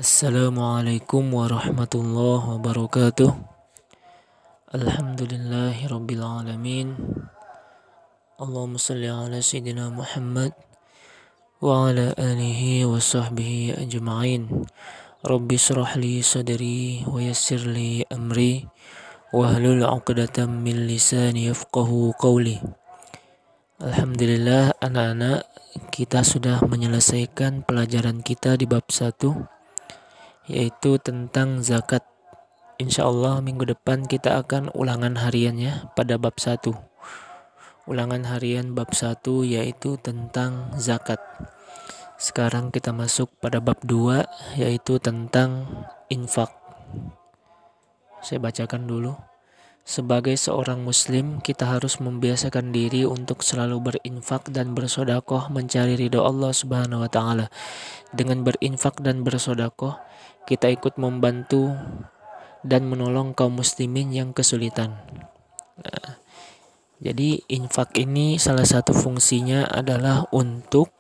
Assalamualaikum warahmatullahi wabarakatuh. Alhamdulillahirabbil alamin. Allahumma shalli ala sayyidina Muhammad wa ala alihi wa sahbihi ajma'in. Rabbi shrah li sadri wa yassir li amri wahlul 'uqdatam min lisani yafqahu qawli. Alhamdulillah, anak-anak, kita sudah menyelesaikan pelajaran kita di bab 1, yaitu tentang zakat. Insya Allah minggu depan kita akan ulangan hariannya pada bab 1. Ulangan harian bab 1 yaitu tentang zakat. Sekarang kita masuk pada bab 2, yaitu tentang infak. Saya bacakan dulu. Sebagai seorang muslim, kita harus membiasakan diri untuk selalu berinfak dan bersedekah mencari ridho Allah Subhanahu wa taala. Dengan berinfak dan bersedekah, kita ikut membantu dan menolong kaum muslimin yang kesulitan. Jadi infak ini salah satu fungsinya adalah untuk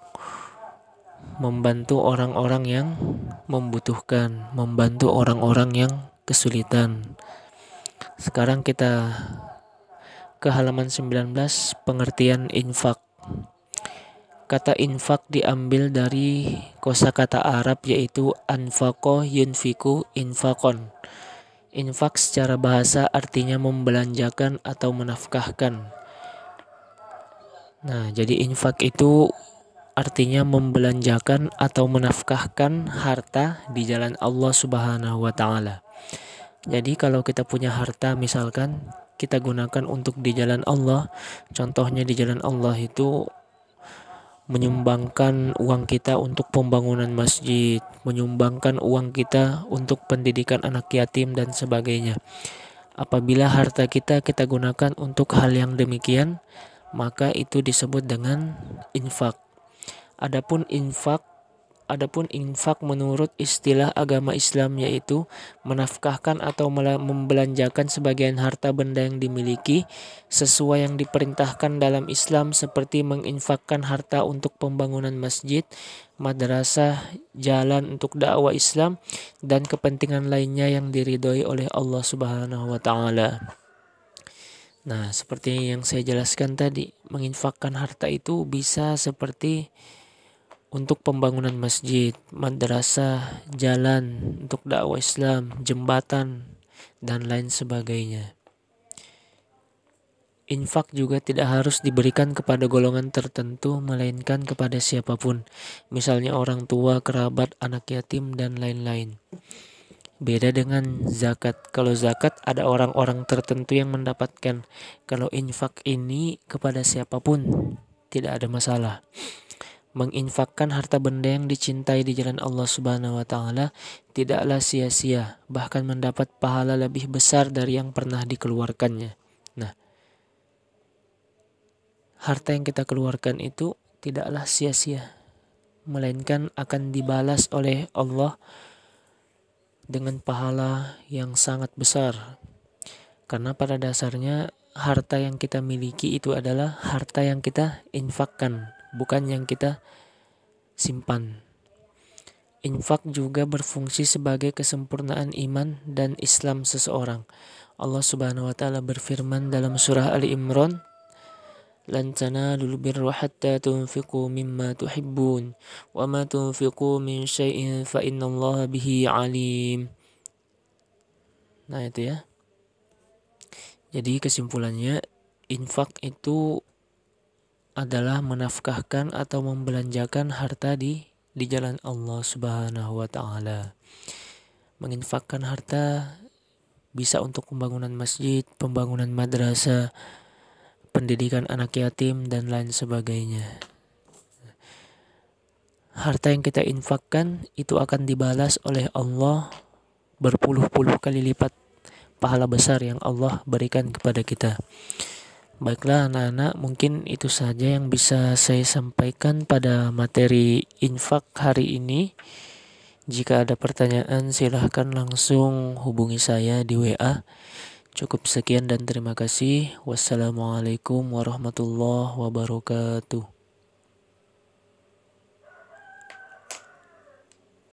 membantu orang-orang yang membutuhkan, membantu orang-orang yang kesulitan. Sekarang kita ke halaman 19, pengertian infak. Kata infak diambil dari kosakata Arab yaitu anfaqo yunfiku infakon. Infak secara bahasa artinya membelanjakan atau menafkahkan. Nah, jadi infak itu artinya membelanjakan atau menafkahkan harta di jalan Allah Subhanahu wa taala. Jadi kalau kita punya harta, misalkan kita gunakan untuk di jalan Allah, contohnya di jalan Allah itu menyumbangkan uang kita untuk pembangunan masjid, menyumbangkan uang kita untuk pendidikan anak yatim dan sebagainya. Apabila harta kita gunakan untuk hal yang demikian, maka itu disebut dengan infak. Adapun infak menurut istilah agama Islam yaitu menafkahkan atau membelanjakan sebagian harta benda yang dimiliki sesuai yang diperintahkan dalam Islam, seperti menginfakkan harta untuk pembangunan masjid, madrasah, jalan untuk dakwah Islam, dan kepentingan lainnya yang diridhoi oleh Allah Subhanahu wa taala. Nah, seperti yang saya jelaskan tadi, menginfakkan harta itu bisa seperti untuk pembangunan masjid, madrasah, jalan untuk dakwah Islam, jembatan, dan lain sebagainya. Infak juga tidak harus diberikan kepada golongan tertentu, melainkan kepada siapapun. Misalnya orang tua, kerabat, anak yatim, dan lain-lain. Beda dengan zakat. Kalau zakat ada orang-orang tertentu yang mendapatkan. Kalau infak ini kepada siapapun, tidak ada masalah. Menginfakkan harta benda yang dicintai di jalan Allah Subhanahu wa taala tidaklah sia-sia, bahkan mendapat pahala lebih besar dari yang pernah dikeluarkannya. Nah, harta yang kita keluarkan itu tidaklah sia-sia, melainkan akan dibalas oleh Allah dengan pahala yang sangat besar. Karena pada dasarnya harta yang kita miliki itu adalah harta yang kita infakkan, bukan yang kita simpan. Infak juga berfungsi sebagai kesempurnaan iman dan Islam seseorang. Allah Subhanahu wa taala berfirman dalam surah Ali Imran, "Lan tanalul birra hatta tunfiqu mimma tuhibbun, wa ma tunfiqu min syai'in fa innallaha bihi 'alim." Nah, itu ya. Jadi kesimpulannya, infak itu adalah menafkahkan atau membelanjakan harta di jalan Allah Subhanahu wa taala. Menginfakkan harta bisa untuk pembangunan masjid, pembangunan madrasah, pendidikan anak yatim, dan lain sebagainya. Harta yang kita infakkan itu akan dibalas oleh Allah berpuluh-puluh kali lipat pahala besar yang Allah berikan kepada kita. Baiklah anak-anak, mungkin itu saja yang bisa saya sampaikan pada materi infak hari ini. Jika ada pertanyaan, silahkan langsung hubungi saya di WA. Cukup sekian dan terima kasih. Wassalamualaikum warahmatullahi wabarakatuh.